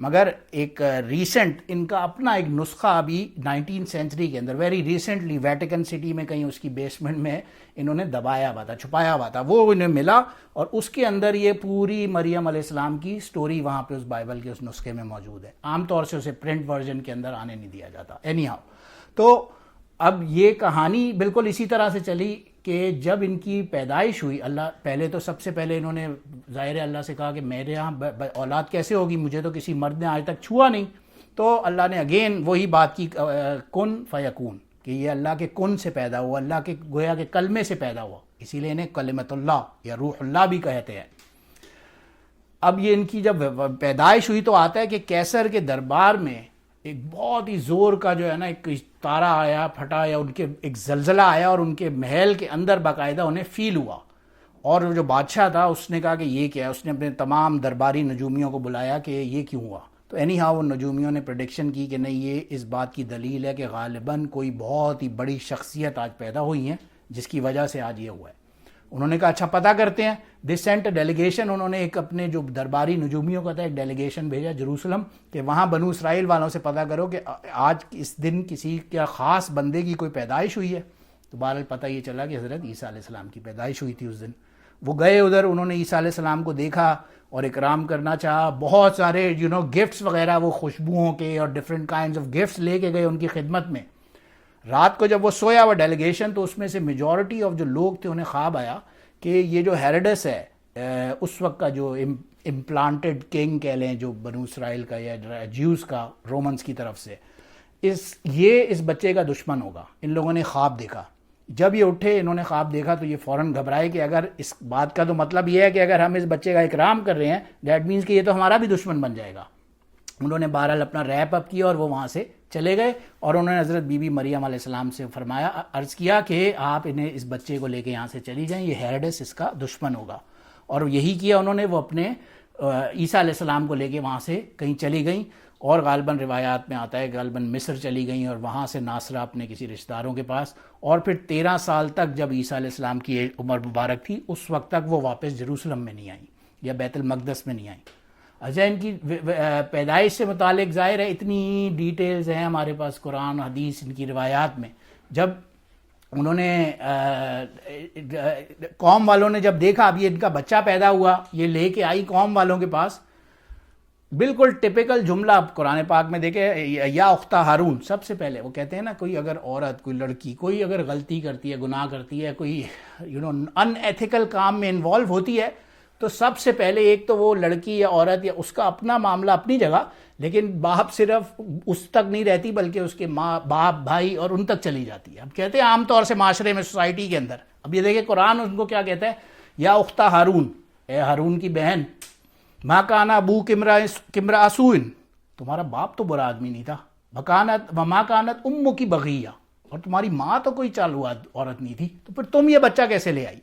مگر ایک ریسنٹ ان کا اپنا ایک نسخہ ابھی 19 سینچری کے اندر ویری ریسنٹلی ویٹیکن سٹی میں کہیں اس کی بیسمنٹ میں انہوں نے دبایا ہوا تھا، چھپایا ہوا تھا، وہ انہیں ملا اور اس کے اندر یہ پوری مریم علیہ السلام کی سٹوری وہاں پہ اس بائبل کے اس نسخے میں موجود ہے. عام طور سے اسے پرنٹ ورژن کے اندر آنے نہیں دیا جاتا. اینی ہاؤ، تو اب یہ کہانی بالکل اسی طرح سے چلی کہ جب ان کی پیدائش ہوئی، اللہ پہلے تو سب سے پہلے انہوں نے ظاہر اللہ سے کہا کہ میرے یہاں اولاد کیسے ہوگی، مجھے تو کسی مرد نے آج تک چھوا نہیں. تو اللہ نے اگین وہی بات کی، کن فیکون، کہ یہ اللہ کے کن سے پیدا ہوا، اللہ کے گویا کے کلمے سے پیدا ہوا، اسی لیے انہیں کلمت اللہ یا روح اللہ بھی کہتے ہیں. اب یہ ان کی جب پیدائش ہوئی تو آتا ہے کہ کیسر کے دربار میں ایک بہت ہی زور کا جو ہے نا ایک تارا آیا، پھٹا، یا ان کے ایک زلزلہ آیا اور ان کے محل کے اندر باقاعدہ انہیں فیل ہوا. اور جو بادشاہ تھا اس نے کہا کہ یہ کیا ہے، اس نے اپنے تمام درباری نجومیوں کو بلایا کہ یہ کیوں ہوا. تو اینی ہاؤ وہ نجومیوں نے پریڈکشن کی کہ نہیں، یہ اس بات کی دلیل ہے کہ غالباً کوئی بہت ہی بڑی شخصیت آج پیدا ہوئی ہیں جس کی وجہ سے آج یہ ہوا ہے. انہوں نے کہا اچھا پتہ کرتے ہیں. دے سینٹ ڈیلیگیشن، انہوں نے ایک اپنے جو درباری نجومیوں کا تھا ایک ڈیلیگیشن بھیجا جروسلم کہ وہاں بنو اسرائیل والوں سے پتہ کرو کہ آج اس دن کسی کیا خاص بندے کی کوئی پیدائش ہوئی ہے. تو بہرحال پتہ یہ چلا کہ حضرت عیسیٰ علیہ السلام کی پیدائش ہوئی تھی اس دن. وہ گئے ادھر، انہوں نے عیسیٰ علیہ السلام کو دیکھا اور اکرام کرنا چاہا. بہت سارے گفٹس وغیرہ، وہ خوشبوؤں کے اور ڈفرینٹ کائنڈز آف گفٹس لے کے گئے ان کی خدمت میں. رات کو جب وہ سویا وہ ڈیلیگیشن، تو اس میں سے میجورٹی آف جو لوگ تھے انہیں خواب آیا کہ یہ جو ہیروڈس ہے اس وقت کا جو امپلانٹڈ کنگ کہہ لیں جو بنو اسرائیل کا یا جیوز کا رومنز کی طرف سے، یہ اس بچے کا دشمن ہوگا. ان لوگوں نے خواب دیکھا. جب یہ اٹھے انہوں نے خواب دیکھا تو یہ فوراً گھبرائے کہ اگر اس بات کا تو مطلب یہ ہے کہ اگر ہم اس بچے کا اکرام کر رہے ہیں دیٹ مینس کہ یہ تو ہمارا بھی دشمن بن جائے گا. انہوں نے بہرحال اپنا ریپ اپ کیا اور وہ وہاں سے چلے گئے اور انہوں نے حضرت بی بی مریم علیہ السلام سے فرمایا، عرض کیا کہ آپ انہیں اس بچے کو لے کے یہاں سے چلی جائیں، یہ ہیروڈس اس کا دشمن ہوگا. اور یہی کیا انہوں نے. وہ اپنے عیسیٰ علیہ السلام کو لے کے وہاں سے کہیں چلی گئیں اور غالباً روایات میں آتا ہے غالباً مصر چلی گئیں اور وہاں سے ناصرہ اپنے کسی رشتہ داروں کے پاس. اور پھر 13 سال تک جب عیسیٰ علیہ السلام کی عمر مبارک تھی اس وقت تک وہ واپس جروسلم میں نہیں آئیں یا بیت المقدس میں نہیں آئیں. اچھا، ان کی پیدائش سے متعلق ظاہر ہے اتنی ڈیٹیلز ہیں ہمارے پاس قرآن حدیث ان کی روایات میں. جب انہوں نے قوم والوں نے جب دیکھا اب یہ ان کا بچہ پیدا ہوا، یہ لے کے آئی قوم والوں کے پاس، بالکل ٹپیکل جملہ اب قرآن پاک میں دیکھیں، یا اختہ ہارون. سب سے پہلے وہ کہتے ہیں نا کوئی اگر عورت، کوئی لڑکی، کوئی اگر غلطی کرتی ہے، گناہ کرتی ہے، کوئی ان ایتھیکل کام میں انوالو ہوتی ہے تو سب سے پہلے ایک تو وہ لڑکی یا عورت یا اس کا اپنا معاملہ اپنی جگہ، لیکن باپ صرف اس تک نہیں رہتی بلکہ اس کے ماں، باپ، بھائی اور ان تک چلی جاتی ہے. اب کہتے ہیں عام طور سے معاشرے میں، سوسائٹی کے اندر. اب یہ دیکھیں قرآن ان کو کیا کہتا ہے، یا اختہ ہارون، اے ہارون کی بہن، ما کان ابوک امرأ سوء، تمہارا باپ تو برا آدمی نہیں تھا، وما کانت امک بغیہ، اور تمہاری ماں تو کوئی چالو عورت نہیں تھی، تو پھر تم یہ بچہ کیسے لے آئی.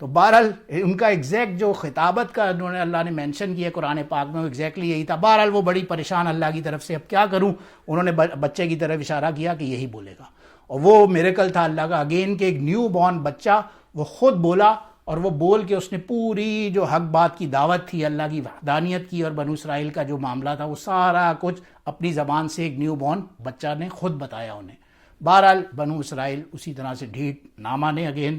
تو بہرحال ان کا ایگزیکٹ جو خطابت کا انہوں نے اللہ نے مینشن کیا قرآن پاک میں وہ ایگزیکٹلی یہی تھا. بہرحال وہ بڑی پریشان اللہ کی طرف سے، اب کیا کروں. انہوں نے بچے کی طرف اشارہ کیا کہ یہی بولے گا، اور وہ میریکل تھا اللہ کا اگین کہ ایک نیو بورن بچہ وہ خود بولا، اور وہ بول کے اس نے پوری جو حق بات کی دعوت تھی، اللہ کی وحدانیت کی اور بنو اسرائیل کا جو معاملہ تھا وہ سارا کچھ اپنی زبان سے ایک نیو بورن بچہ نے خود بتایا انہیں. بہرحال بنو اسرائیل اسی طرح سے ڈھیٹ نہ مانے اگین،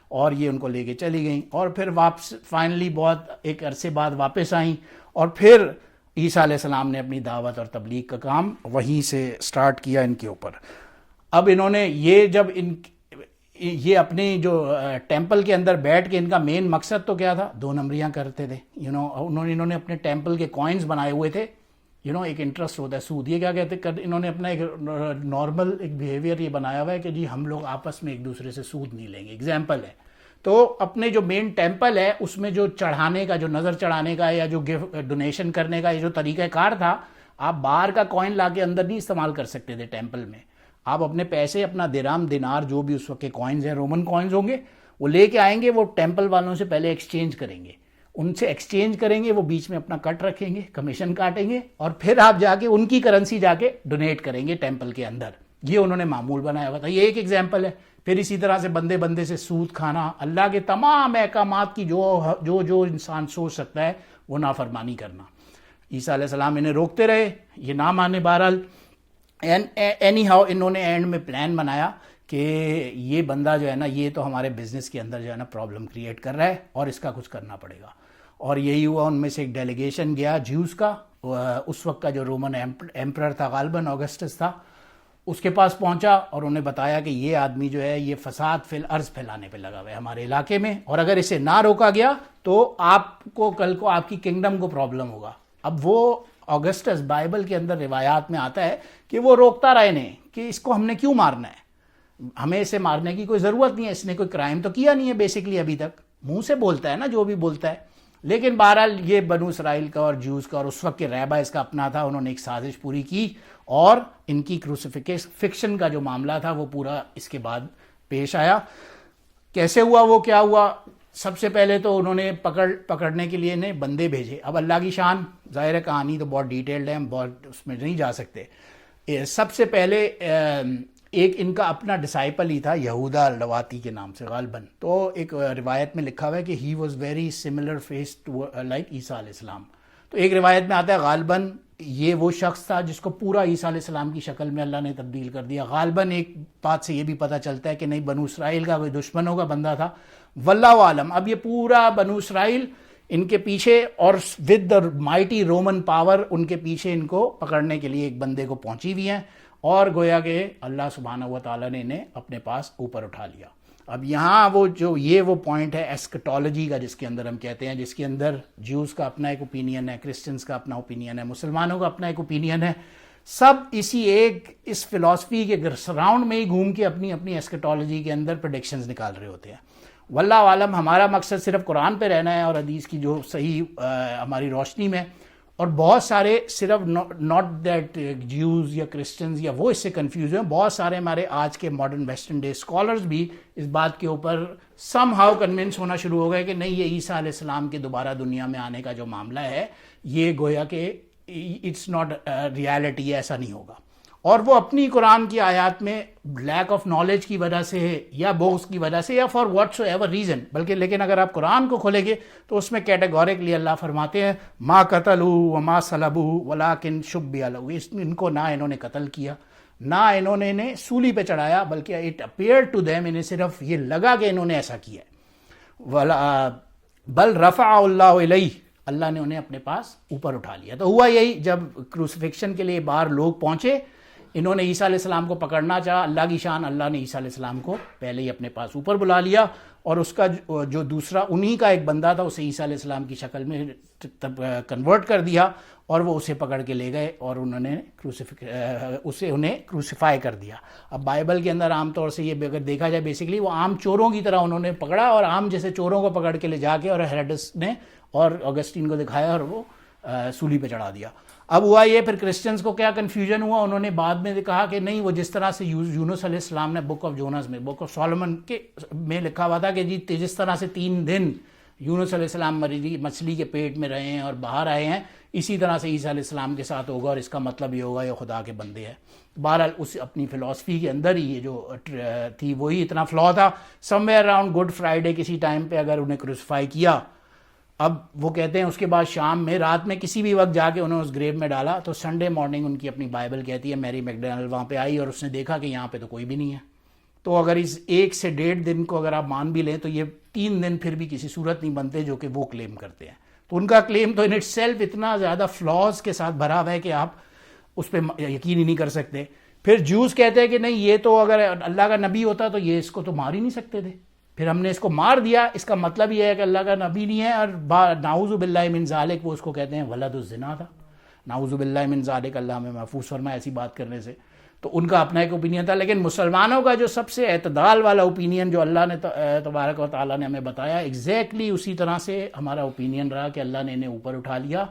اور یہ ان کو لے کے چلی گئیں. اور پھر واپس فائنلی بہت ایک عرصے بعد واپس آئیں، اور پھر عیسیٰ علیہ السلام نے اپنی دعوت اور تبلیغ کا کام وہیں سے سٹارٹ کیا ان کے اوپر. اب انہوں نے یہ اپنے جو ٹیمپل کے اندر بیٹھ کے ان کا مین مقصد تو کیا تھا، 2 نمبریاں کرتے تھے. انہوں نے اپنے ٹیمپل کے کوائنز بنائے ہوئے تھے. ایک انٹرسٹ ہوتا ہے سود. یہ کیا کہتے ہیں، انہوں نے اپنا ایک نارمل ایک بیہیویئر یہ بنایا ہوا ہے کہ جی ہم لوگ آپس میں ایک دوسرے سے سود نہیں لیں گے. ایگزامپل ہے، تو اپنے جو مین ٹیمپل ہے اس میں جو چڑھانے کا، جو نظر چڑھانے کا یا جو ڈونیشن کرنے کا یہ جو طریقہ کار تھا، آپ باہر کا کوائن لا کے اندر نہیں استعمال کر سکتے تھے ٹیمپل میں. آپ اپنے پیسے، اپنا درہم، دینار، جو بھی اس وقت کے کوائنز ہیں، رومن کوائنز ہوں گے، وہ لے کے آئیں گے. وہ ٹیمپل والوں سے پہلے ایکسچینج کریں گے، ان سے ایکسچینج کریں گے، وہ بیچ میں اپنا کٹ رکھیں گے، کمیشن کاٹیں گے، اور پھر آپ جا کے ان کی کرنسی جا کے ڈونیٹ کریں گے ٹیمپل کے اندر. یہ انہوں نے معمول بنایا ہوا تھا. یہ ایک ایگزامپل ہے. پھر اسی طرح سے بندے سے سود کھانا، اللہ کے تمام احکامات کی جو انسان سوچ سکتا ہے وہ نافرمانی کرنا. عیسیٰ علیہ السلام انہیں روکتے رہے، یہ نہ مانے بہرحال. اینی ہاؤ انہوں نے اینڈ میں پلان بنایا کہ یہ بندہ جو ہے نا یہ تو ہمارے بزنس کے اندر جو ہے نا پرابلم کریٹ کر رہا ہے اور اس کا کچھ کرنا پڑے گا. اور یہی ہوا، ان میں سے ایک ڈیلیگیشن گیا جیوز کا، اس وقت کا جو رومن ایمپرر تھا غالباً آگسٹس تھا، اس کے پاس پہنچا اور انہیں بتایا کہ یہ آدمی جو ہے یہ فساد فی الارض پھیلانے پہ لگا ہوا ہے ہمارے علاقے میں، اور اگر اسے نہ روکا گیا تو آپ کو کل کو آپ کی کنگڈم کو پرابلم ہوگا. اب وہ آگسٹس بائبل کے اندر روایات میں آتا ہے کہ وہ روکتا رہا انہیں کہ اس کو ہم نے کیوں مارنا ہے، ہمیں اسے مارنے کی کوئی ضرورت نہیں ہے، اس نے کوئی کرائم تو کیا نہیں ہے بیسکلی ابھی تک، منہ سے بولتا ہے نا جو بھی بولتا ہے. لیکن بہرحال یہ بنو اسرائیل کا اور جوز کا اور اس وقت کے ریبائز کا اپنا تھا، انہوں نے ایک سازش پوری کی اور ان کی کروسیفکشن کا جو معاملہ تھا وہ پورا اس کے بعد پیش آیا. کیسے ہوا، وہ کیا ہوا؟ سب سے پہلے تو انہوں نے پکڑنے کے لیے انہیں بندے بھیجے. اب اللہ کی شان، ظاہر ہے کہانی تو بہت ڈیٹیلڈ ہے، ہم بہت اس میں نہیں جا سکتے. سب سے پہلے ایک ان کا اپنا ڈسائپل ہی تھا یہودا اللواتی کے نام سے غالباً، تو ایک روایت میں لکھا ہوا ہے کہ he was very similar face to like عیسیٰ علیہ السلام. تو ایک روایت میں آتا ہے غالباً یہ وہ شخص تھا جس کو پورا عیسیٰ علیہ السلام کی شکل میں اللہ نے تبدیل کر دیا. غالباً ایک بات سے یہ بھی پتہ چلتا ہے کہ نہیں بنو اسرائیل کا کوئی دشمنوں کا بندہ تھا، واللہ عالم. اب یہ پورا بنو اسرائیل ان کے پیچھے اور with the mighty Roman power ان کے پیچھے ان کو پکڑنے کے لیے ایک بندے کو پہنچی ہوئی ہیں، اور گویا کہ اللہ سبحانہ و تعالیٰ نے انہیں اپنے پاس اوپر اٹھا لیا. اب یہاں وہ پوائنٹ ہے ایسکٹولوجی کا، جس کے اندر ہم کہتے ہیں، جس کے اندر جیوز کا اپنا ایک اوپینین ہے، کرسچنز کا اپنا اوپینین ہے، مسلمانوں کا اپنا ایک اوپینین ہے. سب اسی ایک اس فلاسفی کے سراؤنڈ میں ہی گھوم کے اپنی اپنی ایسکٹولوجی کے اندر پریڈکشنز نکال رہے ہوتے ہیں. واللہ عالم. ہمارا مقصد صرف قرآن پہ رہنا ہے اور حدیث کی جو صحیح ہماری روشنی میں، اور بہت سارے صرف ناٹ دیٹ جیوز یا کرسچنز یا وہ اس سے کنفیوز ہیں، بہت سارے ہمارے آج کے ماڈرن ویسٹرن ڈے اسکالرز بھی اس بات کے اوپر سم ہاؤ کنونس ہونا شروع ہو گئے کہ نہیں، یہ عیسیٰ علیہ السلام کے دوبارہ دنیا میں آنے کا جو معاملہ ہے یہ گویا کہ اٹس ناٹ ریالٹی، ایسا نہیں ہوگا. اور وہ اپنی قرآن کی آیات میں لیک آف نالج کی وجہ سے یا بغض کی وجہ سے یا for what so ever reason, لیکن اگر آپ قرآن کو کھولیں گے تو اس میں کیٹیگورکلی اللہ فرماتے ہیں ما قتلوا وما صلبوا ولکن شبہ لہ، ان کو نہ انہوں نے قتل کیا، نہ انہوں نے انہیں سولی پہ چڑھایا، بلکہ اٹ اپیئرڈ ٹو دیم، انہیں صرف یہ لگا کہ انہوں نے ایسا کیا ہے. بل رفع اللہ الیہ، اللہ نے انہیں اپنے پاس اوپر اٹھا لیا. تو ہوا یہی، جب کروسیفکشن کے لیے باہر لوگ پہنچے، انہوں نے عیسیٰ علیہ السلام کو پکڑنا چاہا، اللہ کی شان، اللہ نے عیسیٰ علیہ السلام کو پہلے ہی اپنے پاس اوپر بلا لیا، اور اس کا جو دوسرا انہی کا ایک بندہ تھا اسے عیسیٰ علیہ السلام کی شکل میں کنورٹ کر دیا، اور وہ اسے پکڑ کے لے گئے اور انہیں کروسیفائی کر دیا. اب بائبل کے اندر عام طور سے یہ اگر دیکھا جائے بیسکلی وہ عام چوروں کی طرح انہوں نے پکڑا، اور عام جیسے چوروں کو پکڑ کے لے جا کے اور ہیروڈس نے اور اگسٹین کو دکھایا اور وہ سولی پہ چڑھا دیا. اب ہوا یہ، پھر کرسچنز کو کیا کنفیوژن ہوا، انہوں نے بعد میں کہا کہ نہیں، وہ جس طرح سے یونس علیہ السلام نے بک آف جونس میں، بک آف سولومن کے میں لکھا ہوا تھا کہ جی جس طرح سے 3 دن یونس علیہ السلام مچھلی کے پیٹ میں رہے ہیں اور باہر آئے ہیں، اسی طرح سے عیسیٰ علیہ السلام کے ساتھ ہوگا، اور اس کا مطلب یہ ہوگا یہ خدا کے بندے ہیں. بہرحال اس اپنی فلاسفی کے اندر ہی یہ جو تھی وہی اتنا فلا تھا. سم ویئر اراؤنڈ گڈ فرائیڈے کسی ٹائم پہ اگر انہیں کروسیفائی کیا، اب وہ کہتے ہیں اس کے بعد شام میں، رات میں کسی بھی وقت جا کے انہوں نے اس گریو میں ڈالا، تو سنڈے مارننگ ان کی اپنی بائبل کہتی ہے میری میکڈونلڈ وہاں پہ آئی اور اس نے دیکھا کہ یہاں پہ تو کوئی بھی نہیں ہے. تو اگر اس 1 سے 1.5 دن کو اگر آپ مان بھی لیں تو یہ 3 دن پھر بھی کسی صورت نہیں بنتے جو کہ وہ کلیم کرتے ہیں. تو ان کا کلیم تو ان اٹ سیلف اتنا زیادہ فلاز کے ساتھ بھرا ہوا ہے کہ آپ اس پہ یقین ہی نہیں کر سکتے. پھر جوز کہتے ہیں کہ نہیں، یہ تو اگر اللہ کا نبی ہوتا تو یہ اس کو تو مار ہی نہیں سکتے تھے، پھر ہم نے اس کو مار دیا، اس کا مطلب یہ ہے کہ اللہ کا نبی نہیں ہے، اور نعوذ باللہ من ذالک، وہ اس کو کہتے ہیں ولد الزنا تھا. نعوذ باللہ من ذالک، اللہ ہمیں محفوظ فرمائے ایسی بات کرنے سے. تو ان کا اپنا ایک اوپینین تھا. لیکن مسلمانوں کا جو سب سے اعتدال والا اوپینین جو اللہ نے تبارک و تعالیٰ نے ہمیں بتایا، ایگزیکٹلی اسی طرح سے ہمارا اوپینین رہا کہ اللہ نے انہیں اوپر اٹھا لیا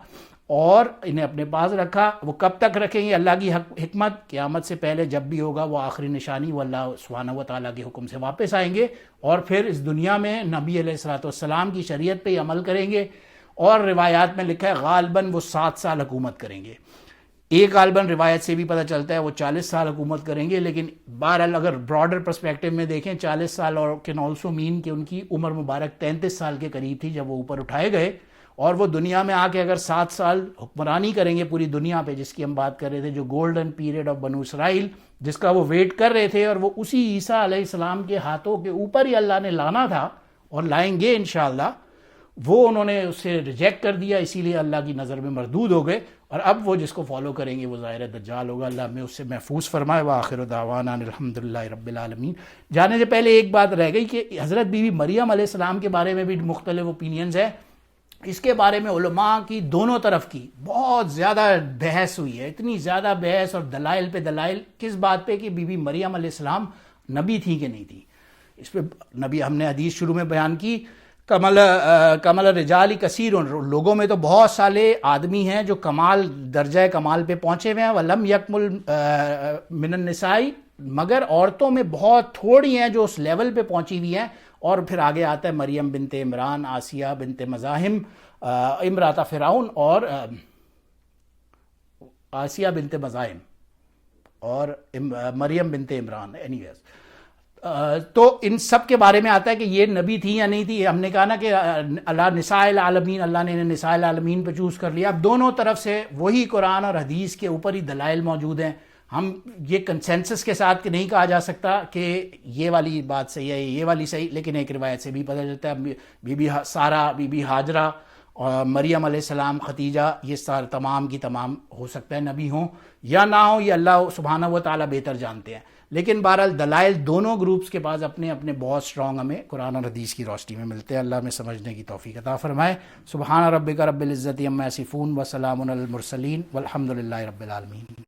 اور انہیں اپنے پاس رکھا. وہ کب تک رکھیں گے؟ اللہ کی حکمت، قیامت سے پہلے جب بھی ہوگا وہ آخری نشانی، وہ اللہ سبحانہ و تعالیٰ کے حکم سے واپس آئیں گے، اور پھر اس دنیا میں نبی علیہ الصلوۃ والسلام کی شریعت پہ ہی عمل کریں گے. اور روایات میں لکھا ہے غالباً وہ 7 سال حکومت کریں گے. ایک غالباً روایت سے بھی پتہ چلتا ہے وہ 40 سال حکومت کریں گے. لیکن بہرحال اگر براڈر پرسپیکٹو میں دیکھیں 40 سال اور کین آلسو مین کہ ان کی عمر مبارک 33 سال کے قریب تھی جب وہ اوپر اٹھائے گئے، اور وہ دنیا میں آ کے اگر 7 سال حکمرانی کریں گے پوری دنیا پہ، جس کی ہم بات کر رہے تھے، جو گولڈن پیریڈ آف بنو اسرائیل جس کا وہ ویٹ کر رہے تھے، اور وہ اسی عیسیٰ علیہ السلام کے ہاتھوں کے اوپر ہی اللہ نے لانا تھا اور لائیں گے انشاءاللہ، وہ انہوں نے اسے ریجیکٹ کر دیا، اسی لیے اللہ کی نظر میں مردود ہو گئے، اور اب وہ جس کو فالو کریں گے وہ ظاہر دجال ہوگا۔ اللہ ہمیں اس سے محفوظ فرمائے۔ وآخر دعوانا الحمدللہ رب العالمین۔ جانے سے پہلے ایک بات رہ گئی کہ حضرت بی بی مریم علیہ السلام کے بارے میں بھی مختلف اوپینینز ہیں، اس کے بارے میں علماء کی دونوں طرف کی بہت زیادہ بحث ہوئی ہے، اتنی زیادہ بحث اور دلائل پہ دلائل، کس بات پہ کہ بی بی مریم علیہ السلام نبی تھی کہ نہیں تھی۔ اس پہ نبی، ہم نے حدیث شروع میں بیان کی، کمل رجال کثیر، لوگوں میں تو بہت سارے آدمی ہیں جو کمال، درجہ کمال پہ پہنچے ہوئے ہیں، ولم یکمل من النساء، مگر عورتوں میں بہت تھوڑی ہیں جو اس لیول پہ پہنچی ہوئی ہیں۔ اور پھر آگے آتا ہے مریم بنت عمران، آسیہ بنت مزاحم، امرات فرعون، اور آسیہ بنت مزاحم اور مریم بنت عمران، اینی ویز۔ تو ان سب کے بارے میں آتا ہے کہ یہ نبی تھی یا نہیں تھی۔ ہم نے کہا نا کہ اللہ نساء العالمین، اللہ نے انہیں نساء العالمین پہ چوز کر لیا۔ اب دونوں طرف سے وہی قرآن اور حدیث کے اوپر ہی دلائل موجود ہیں۔ ہم یہ کنسنسس کے ساتھ نہیں کہا جا سکتا کہ یہ والی بات صحیح ہے یہ والی صحیح، لیکن ایک روایت سے بھی پتہ چلتا ہے بی بی سارہ، بی بی ہاجرہ اور مریم علیہ السلام، ختیجہ، یہ سارے تمام کی تمام ہو سکتا ہے نبی ہوں یا نہ ہوں، یہ اللہ سبحانہ و تعالیٰ بہتر جانتے ہیں۔ لیکن بہرحال دلائل دونوں گروپس کے پاس اپنے اپنے بہت اسٹرانگ ہمیں قرآن اور حدیث کی روشنی میں ملتے ہیں۔ اللہ میں سمجھنے کی توفیق عطا فرمائے۔ سبحان ربک رب العزت عما یصفون وسلام علی المرسلین والحمد للہ رب العالمین۔